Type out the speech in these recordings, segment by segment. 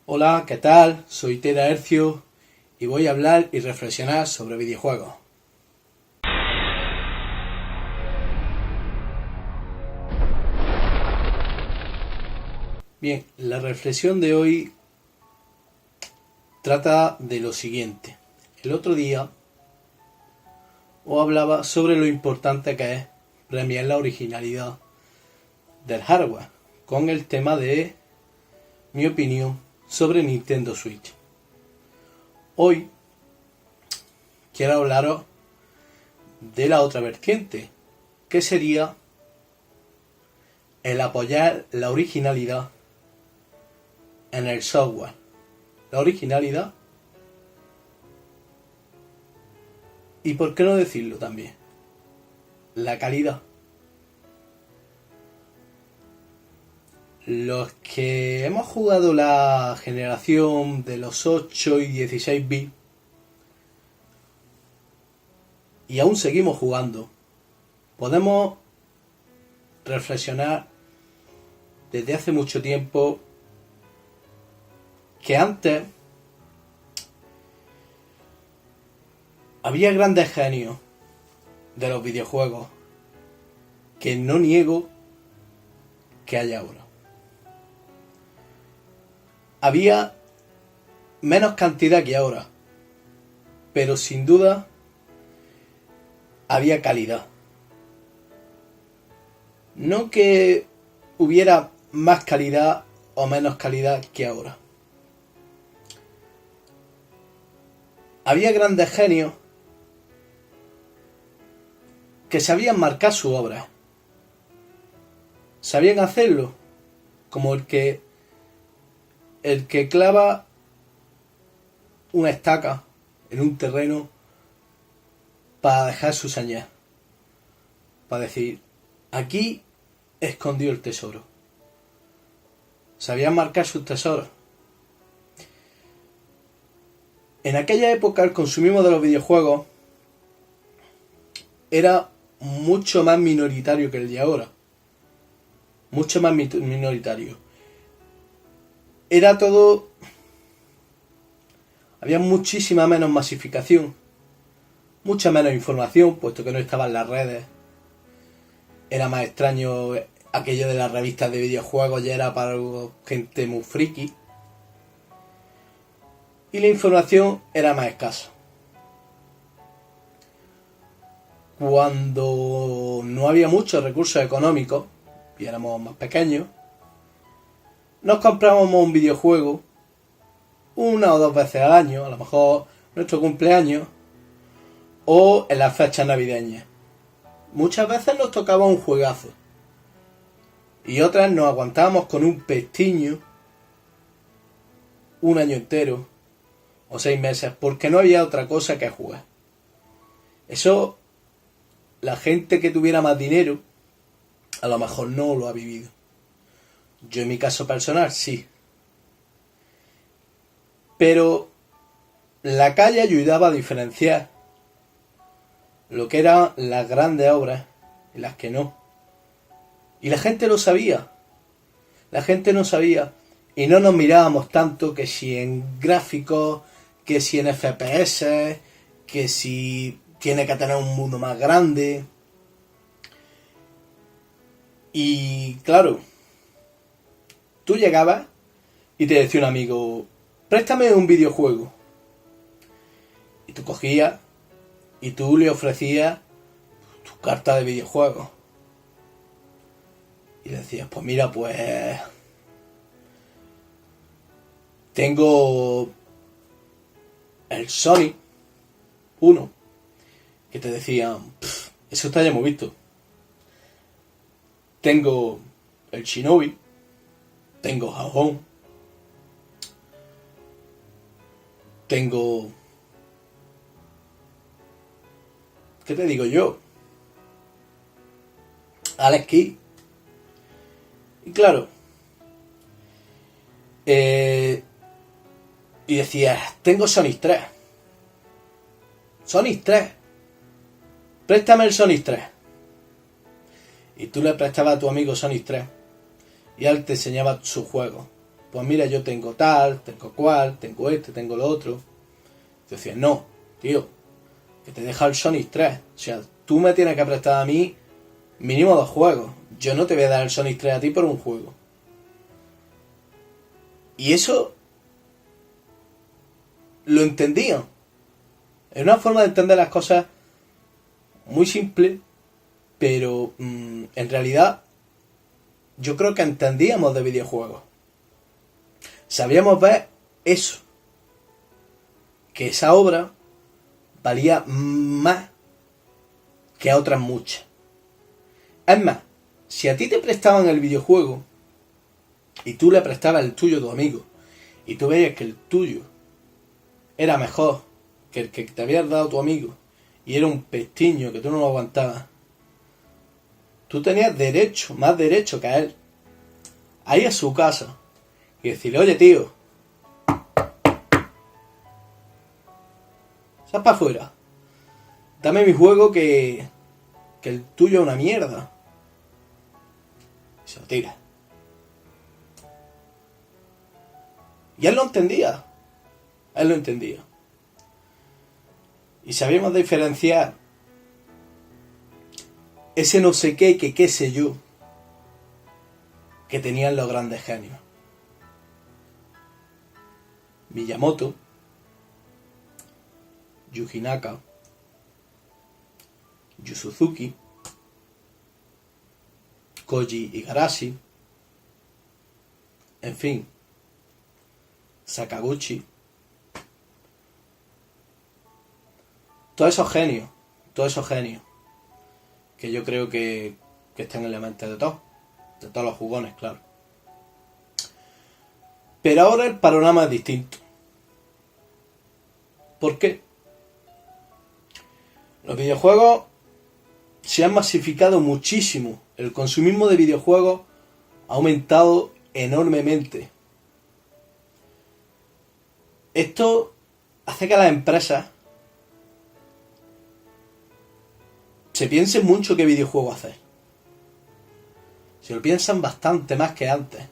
Hola, ¿qué tal? Soy Terahercio y voy a hablar y reflexionar sobre videojuegos. Bien, la reflexión de hoy trata de lo siguiente. El otro día os hablaba sobre lo importante que es premiar la originalidad del hardware, con el tema de mi opinión sobre Nintendo Switch. Hoy quiero hablaros de la otra vertiente, que sería el apoyar la originalidad en el software. La originalidad y, por qué no decirlo también, la calidad. Los que hemos jugado la generación de los 8 y 16 bits y aún seguimos jugando, podemos reflexionar desde hace mucho tiempo que antes había grandes genios de los videojuegos que no niego que haya ahora. Había menos cantidad que ahora, pero sin duda había calidad. No que hubiera más calidad o menos calidad que ahora. Había grandes genios que sabían marcar su obra. Sabían hacerlo, como el que clava una estaca en un terreno para dejar su señal, para decir, aquí escondió el tesoro. Sabían marcar sus tesoros. En aquella época el consumismo de los videojuegos era mucho más minoritario que el de ahora. Mucho más minoritario. Era todo... Había muchísima menos masificación. Mucha menos información, puesto que no estaban las redes. Era más extraño aquello de las revistas de videojuegos, ya era para gente muy friki. Y la información era más escasa. Cuando no había muchos recursos económicos y éramos más pequeños, nos comprábamos un videojuego una o dos veces al año, a lo mejor nuestro cumpleaños o en las fechas navideñas. Muchas veces nos tocaba un juegazo y otras nos aguantábamos con un pestiño un año entero o 6 meses porque no había otra cosa que jugar. Eso, la gente que tuviera más dinero a lo mejor no lo ha vivido. Yo en mi caso personal sí. Pero la calle ayudaba a diferenciar lo que eran las grandes obras y las que no. Y la gente lo sabía. La gente no sabía. Y no nos mirábamos tanto que si en gráficos, que si en FPS, que si tiene que tener un mundo más grande. Y claro, tú llegabas y te decía un amigo, préstame un videojuego. Y tú cogías y tú le ofrecías tu carta de videojuego. Y le decías, pues mira, pues tengo el Sony 1, que te decían, eso está ya hemos visto. Tengo el Shinobi, tengo Japón, tengo... ¿Qué te digo yo? Alex Kidd. Y claro, y decías, tengo Sonic 3. Sonic 3. Préstame el Sonic 3. Y tú le prestabas a tu amigo Sonic 3. Y él te enseñaba su juego. pues mira, yo tengo tal, tengo cual, tengo este, tengo lo otro. Yo decía, no, tío, que te deja el Sonic 3. O sea, tú me tienes que prestar a mí mínimo 2 juegos. Yo no te voy a dar el Sonic 3 a ti por un juego. Y eso lo entendía. Es una forma de entender las cosas muy simple, pero en realidad yo creo que entendíamos de videojuegos. Sabíamos ver eso, que esa obra valía más que a otras muchas. Es más, si a ti te prestaban el videojuego y tú le prestabas el tuyo a tu amigo y tú veías que el tuyo era mejor que el que te había dado tu amigo y era un pestiño que tú no lo aguantabas, tú tenías derecho, más derecho que a él, a ir a su casa y decirle, oye tío, sal para afuera, dame mi juego que el tuyo es una mierda. Y se lo tira. Y él lo entendía. Él lo entendía. Y sabíamos diferenciar ese no sé qué, que qué sé yo, que tenían los grandes genios. Miyamoto, Yuji Naka, Yu Suzuki, Koji Igarashi, en fin, Sakaguchi, todos esos genios, que yo creo que están en la mente de todos los jugones, claro. Pero ahora el panorama es distinto. ¿Por qué? Los videojuegos se han masificado muchísimo. El consumismo de videojuegos ha aumentado enormemente. Esto hace que las empresas se piensen mucho qué videojuego hacer. Se lo piensan bastante más que antes.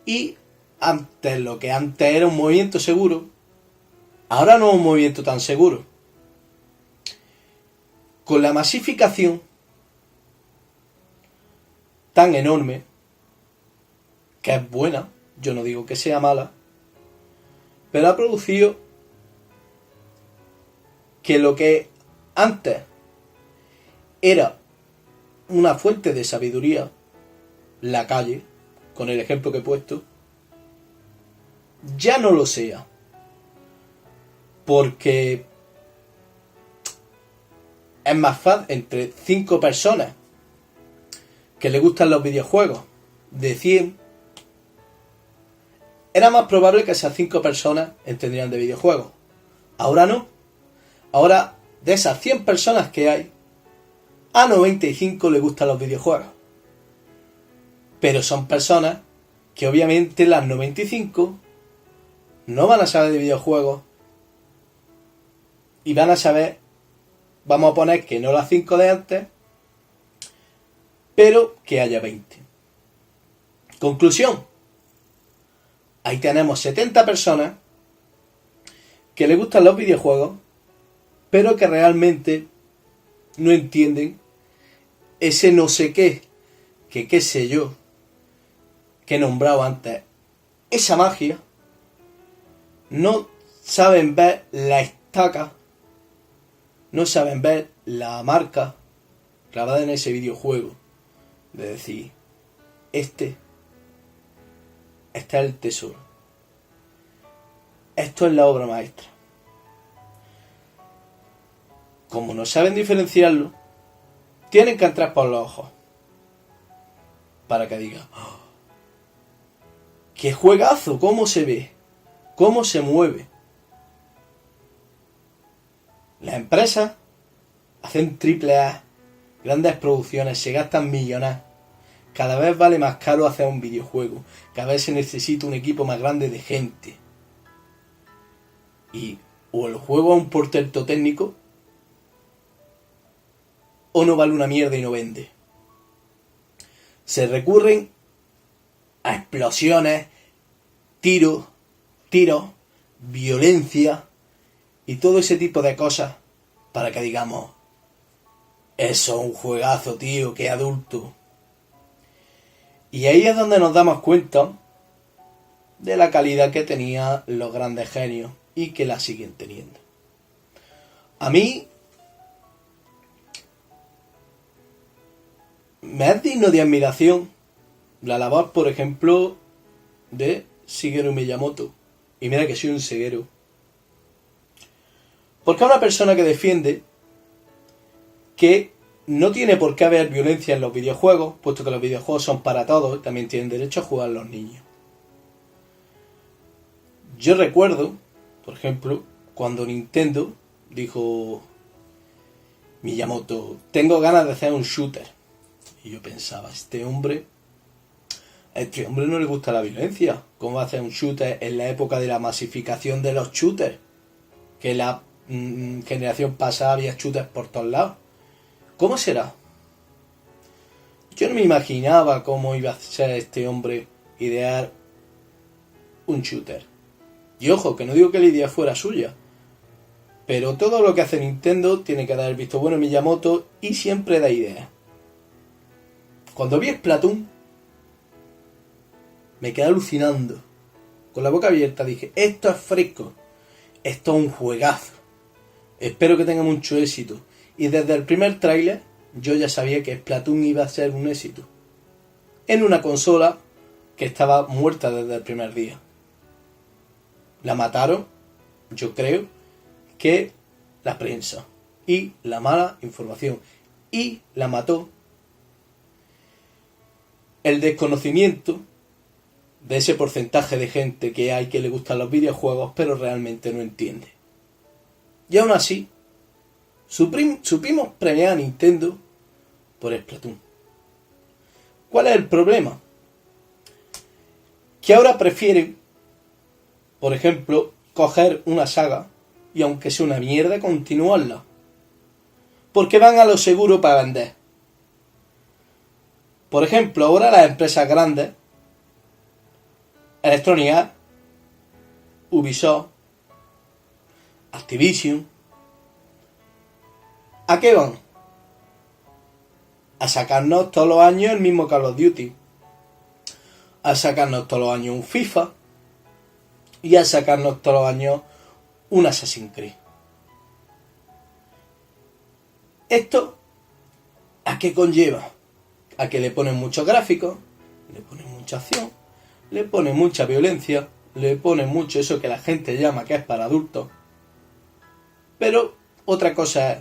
Y antes, lo que antes era un movimiento seguro, ahora no es un movimiento tan seguro. Con la masificación tan enorme, que es buena, yo no digo que sea mala, pero ha producido que lo que antes era una fuente de sabiduría, la calle, con el ejemplo que he puesto, ya no lo sea. Porque es más fácil entre 5 personas que le gustan los videojuegos, de 100, era más probable que esas 5 personas entendieran de videojuegos. Ahora no. Ahora, de esas 100 personas que hay, a 95 le gustan los videojuegos. Pero son personas que obviamente las 95 no van a saber de videojuegos y van a saber, vamos a poner que no las 5 de antes, pero que haya 20. Conclusión. Ahí tenemos 70 personas que les gustan los videojuegos, pero que realmente no entienden ese no sé qué, que qué sé yo, que he nombrado antes, esa magia. No saben ver la estaca, no saben ver la marca clavada en ese videojuego, de decir, este es el tesoro, esto es la obra maestra. Como no saben diferenciarlo, tienen que entrar por los ojos para que digan, ¡oh, qué juegazo! ¿Cómo se ve? ¿Cómo se mueve? Las empresas hacen AAA, grandes producciones, se gastan millones. Cada vez vale más caro hacer un videojuego. Cada vez se necesita un equipo más grande de gente. Y o el juego es un portento técnico, o no vale una mierda y no vende. Se recurren a explosiones, tiros, violencia y todo ese tipo de cosas para que digamos, eso es un juegazo, tío, qué adulto. Y ahí es donde nos damos cuenta de la calidad que tenían los grandes genios y que la siguen teniendo. A mí me es digno de admiración la labor, por ejemplo, de Shigeru Miyamoto. Y mira que soy un ceguero. Porque es una persona que defiende que no tiene por qué haber violencia en los videojuegos, puesto que los videojuegos son para todos y también tienen derecho a jugar los niños. Yo recuerdo, por ejemplo, cuando Nintendo dijo Miyamoto, tengo ganas de hacer un shooter. Y yo pensaba, a este hombre no le gusta la violencia. ¿Cómo va a hacer un shooter en la época de la masificación de los shooters? Que la generación pasada había shooters por todos lados. ¿Cómo será? Yo no me imaginaba cómo iba a ser este hombre idear un shooter. Y ojo, que no digo que la idea fuera suya, pero todo lo que hace Nintendo tiene que dar el visto bueno a Miyamoto y siempre da ideas. Cuando vi Splatoon, me quedé alucinando. Con la boca abierta dije, esto es fresco, esto es un juegazo. Espero que tenga mucho éxito. Y desde el primer tráiler yo ya sabía que Splatoon iba a ser un éxito. En una consola que estaba muerta desde el primer día. La mataron, yo creo, que la prensa. Y la mala información. Y la mató el desconocimiento de ese porcentaje de gente que hay que le gustan los videojuegos pero realmente no entiende. Y aún así, supimos premiar a Nintendo por Splatoon. ¿Cuál es el problema? Que ahora prefieren, por ejemplo, coger una saga y aunque sea una mierda, continuarla. Porque van a lo seguro para vender. Por ejemplo, ahora las empresas grandes, Electronic Arts, Ubisoft, Activision, ¿a qué van? A sacarnos todos los años el mismo Call of Duty, a sacarnos todos los años un FIFA y a sacarnos todos los años un Assassin's Creed. ¿Esto a qué conlleva? A que le ponen muchos gráficos, le ponen mucha acción, le ponen mucha violencia, le ponen mucho eso que la gente llama que es para adultos. Pero otra cosa es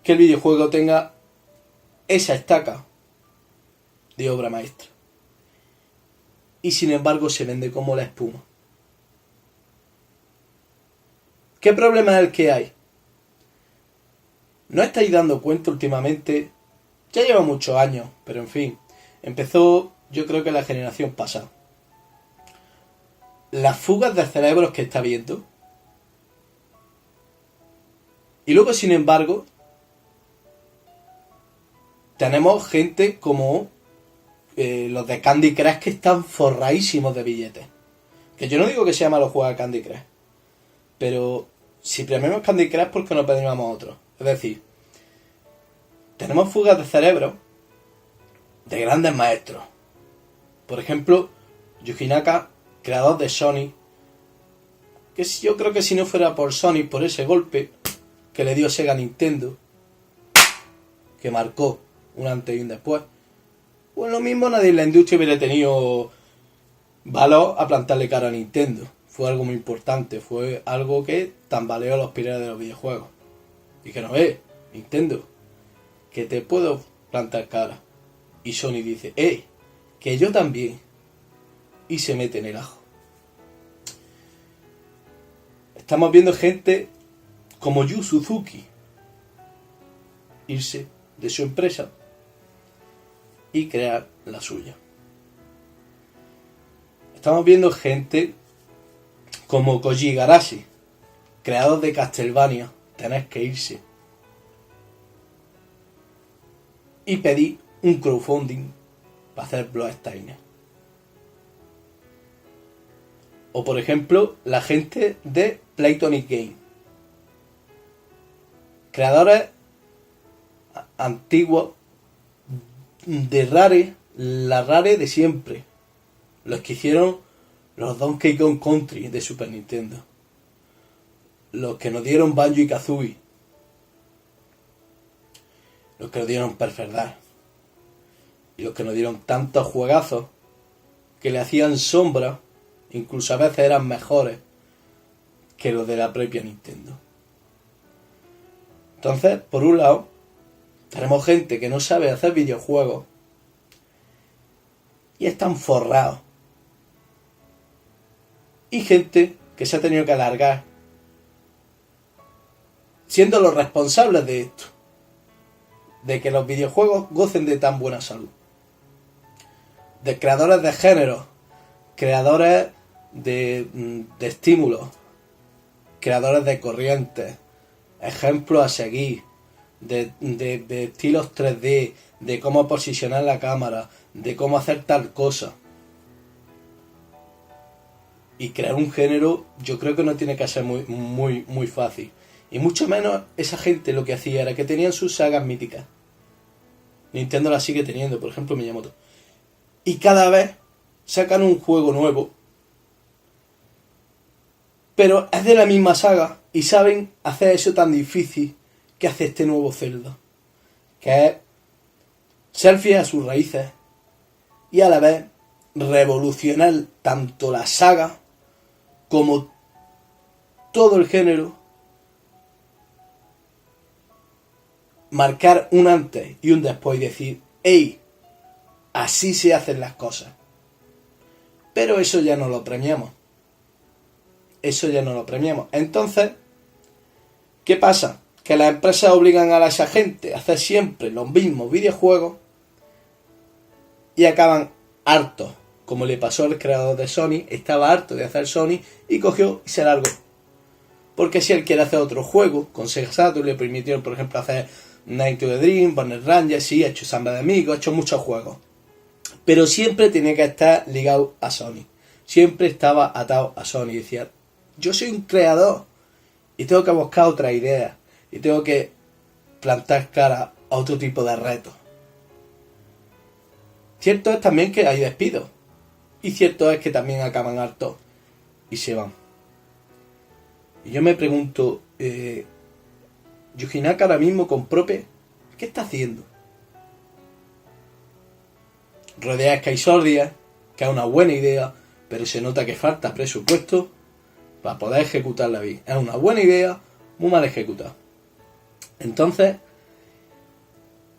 que el videojuego tenga esa estaca de obra maestra. Y sin embargo se vende como la espuma. ¿Qué problema es el que hay? ¿No estáis dando cuenta últimamente? Ya lleva muchos años, pero en fin, empezó yo creo que la generación pasada. Las fugas de cerebros que está viendo. Y luego, sin embargo, tenemos gente como los de Candy Crush que están forradísimos de billetes. Que yo no digo que sea malo jugar a Candy Crush, pero si premiamos Candy Crush, ¿por qué no pedimos otro? Es decir, tenemos fugas de cerebro de grandes maestros. Por ejemplo, Yuji Naka, creador de Sonic, que yo creo que si no fuera por Sonic, por ese golpe que le dio Sega a Nintendo, que marcó un antes y un después, pues lo mismo nadie en la industria hubiera tenido valor a plantarle cara a Nintendo. Fue algo muy importante, fue algo que tambaleó los pilares de los videojuegos. Dijeron, Nintendo, que te puedo plantar cara. Y Sony dice, que yo también. Y se mete en el ajo. Estamos viendo gente como Yu Suzuki irse de su empresa y crear la suya. Estamos viendo gente como Koji Igarashi, creador de Castlevania, tener que irse y pedir un crowdfunding para hacer Bloodstained. O por ejemplo, la gente de Playtonic Game. Creadores antiguos de Rare, la Rare de siempre. Los que hicieron los Donkey Kong Country de Super Nintendo. Los que nos dieron Banjo y Kazooie. Los que nos dieron Perfect Dark. Y los que nos dieron tantos juegazos que le hacían sombra, incluso a veces eran mejores que los de la propia Nintendo. Entonces, por un lado, tenemos gente que no sabe hacer videojuegos y están forrados. Y gente que se ha tenido que alargar siendo los responsables de esto, de que los videojuegos gocen de tan buena salud. De creadores de género, creadores de estímulos, creadores de corrientes, ejemplos a seguir, de estilos 3D, de cómo posicionar la cámara, de cómo hacer tal cosa. Y crear un género yo creo que no tiene que ser muy fácil. Y mucho menos esa gente lo que hacía era que tenían sus sagas míticas. Nintendo las sigue teniendo, por ejemplo Miyamoto. Y cada vez sacan un juego nuevo. Pero es de la misma saga y saben hacer eso tan difícil que hace este nuevo Zelda. Que es ser fiel a sus raíces y a la vez revolucionar tanto la saga como todo el género. Marcar un antes y un después y decir, ¡ey! Así se hacen las cosas. Pero eso ya no lo premiamos. Eso ya no lo premiamos. Entonces, ¿qué pasa? Que las empresas obligan a esa gente a hacer siempre los mismos videojuegos y acaban hartos. Como le pasó al creador de Sony, estaba harto de hacer Sony y cogió y se largó. Porque si él quiere hacer otro juego, con Sega Saturn le permitieron, por ejemplo, hacer Night to the Dream, Bonnet Ranger, sí, ha hecho Samba de Amigos, ha hecho muchos juegos. Pero siempre tenía que estar ligado a Sony. Siempre estaba atado a Sony. Y decía, yo soy un creador y tengo que buscar otra idea. Y tengo que plantar cara a otro tipo de retos. Cierto es también que hay despidos. Y cierto es que también acaban hartos y se van. Y yo me pregunto, Yuji Naka ahora mismo con Prope, ¿qué está haciendo? Rodea Skysordia, que es una buena idea, pero se nota que falta presupuesto para poder ejecutarla bien. Es una buena idea, muy mal ejecutada. Entonces,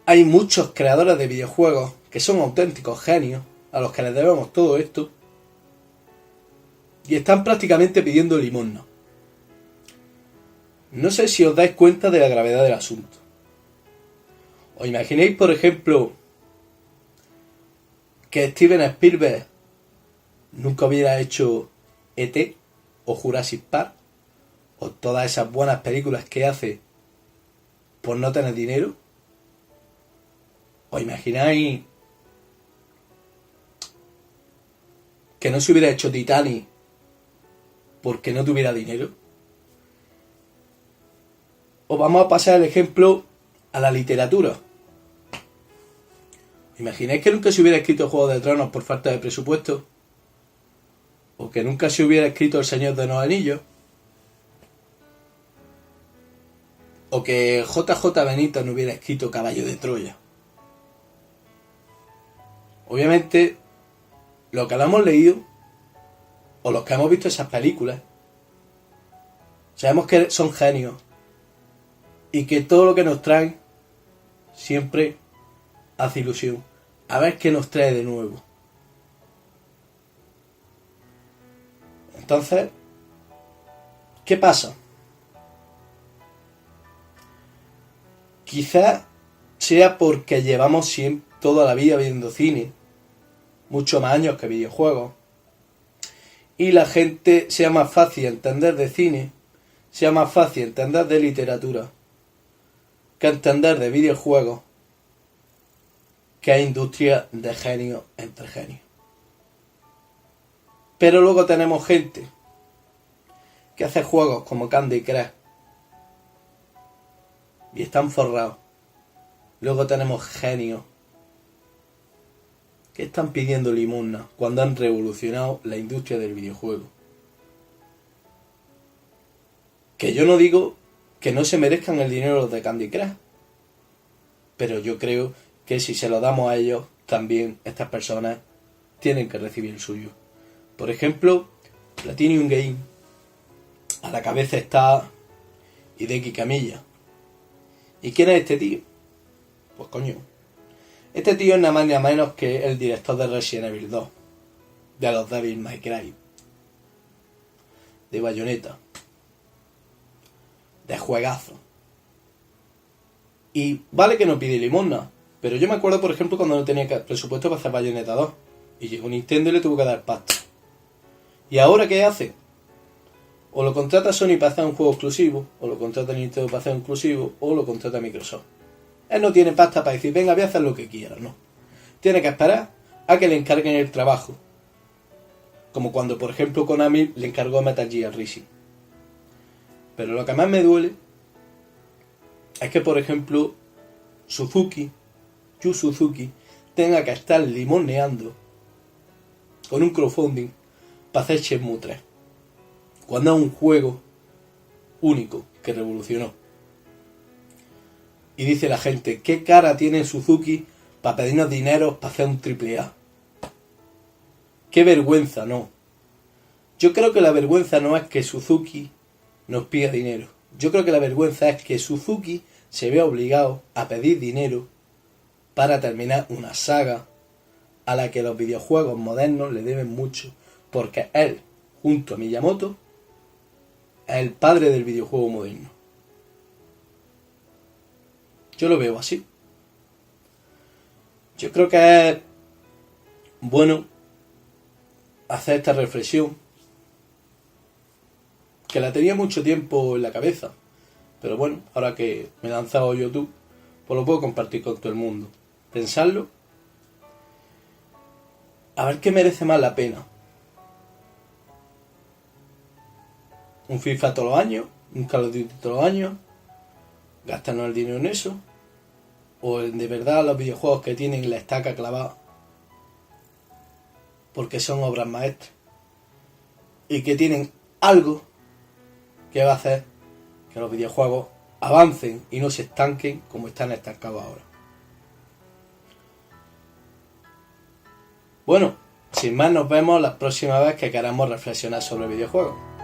hay muchos creadores de videojuegos que son auténticos genios, a los que les debemos todo esto, y están prácticamente pidiendo limosna. No sé si os dais cuenta de la gravedad del asunto. ¿Os imagináis, por ejemplo, que Steven Spielberg nunca hubiera hecho E.T. o Jurassic Park o todas esas buenas películas que hace por no tener dinero? ¿Os imagináis que no se hubiera hecho Titanic porque no tuviera dinero? O vamos a pasar el ejemplo a la literatura. ¿Imagináis que nunca se hubiera escrito Juego de Tronos por falta de presupuesto? ¿O que nunca se hubiera escrito El Señor de los Anillos? ¿O que J.J. Benito no hubiera escrito Caballo de Troya? Obviamente, los que lo hemos leído, o los que hemos visto esas películas, sabemos que son genios. Y que todo lo que nos traen siempre hace ilusión. A ver qué nos trae de nuevo. Entonces, ¿qué pasa? Quizás sea porque llevamos toda la vida viendo cine, mucho más años que videojuegos, y la gente sea más fácil entender de cine, sea más fácil entender de literatura, que entender de videojuegos, que es industria de genios entre genios. Pero luego tenemos gente que hace juegos como Candy Crush y están forrados. Luego tenemos genios que están pidiendo limosna cuando han revolucionado la industria del videojuego. Que yo no digo que no se merezcan el dinero los de Candy Crush, pero yo creo que si se lo damos a ellos, también estas personas tienen que recibir el suyo. Por ejemplo, Platinum Game, a la cabeza está Hideki Kamiya. ¿Y quién es este tío? Pues coño, este tío es nada más ni nada menos que el director de Resident Evil 2, de los Devil May Cry, de Bayonetta, de juegazo. Y vale que no pide limosna, pero yo me acuerdo, por ejemplo, cuando no tenía presupuesto para hacer Bayonetta 2 y llegó Nintendo y le tuvo que dar pasta. ¿Y ahora qué hace? O lo contrata Sony para hacer un juego exclusivo, o lo contrata Nintendo para hacer un exclusivo, o lo contrata Microsoft. Él no tiene pasta para decir, venga, voy a hacer lo que quiera, no. Tiene que esperar a que le encarguen el trabajo. Como cuando, por ejemplo, Konami le encargó a Metal Gear Rising. Pero lo que más me duele es que, por ejemplo, Yu Suzuki, tenga que estar limoneando con un crowdfunding para hacer Shenmue 3. Cuando es un juego único que revolucionó. Y dice la gente, ¿qué cara tiene Suzuki para pedirnos dinero para hacer un AAA? ¡Qué vergüenza, no! Yo creo que la vergüenza no es que Suzuki nos pida dinero. Yo creo que la vergüenza es que Suzuki se vea obligado a pedir dinero para terminar una saga a la que los videojuegos modernos le deben mucho, porque él, junto a Miyamoto, es el padre del videojuego moderno. Yo lo veo así. Yo creo que es bueno hacer esta reflexión, que la tenía mucho tiempo en la cabeza, pero bueno, ahora que me he lanzado a YouTube, pues lo puedo compartir con todo el mundo. Pensarlo, a ver qué merece más la pena. Un FIFA todos los años, un Call of Duty todos los años, gastarnos el dinero en eso, o en de verdad los videojuegos que tienen la estaca clavada porque son obras maestras y que tienen algo que va a hacer que los videojuegos avancen y no se estanquen como están estancados ahora. Bueno, sin más, nos vemos la próxima vez que queramos reflexionar sobre videojuegos.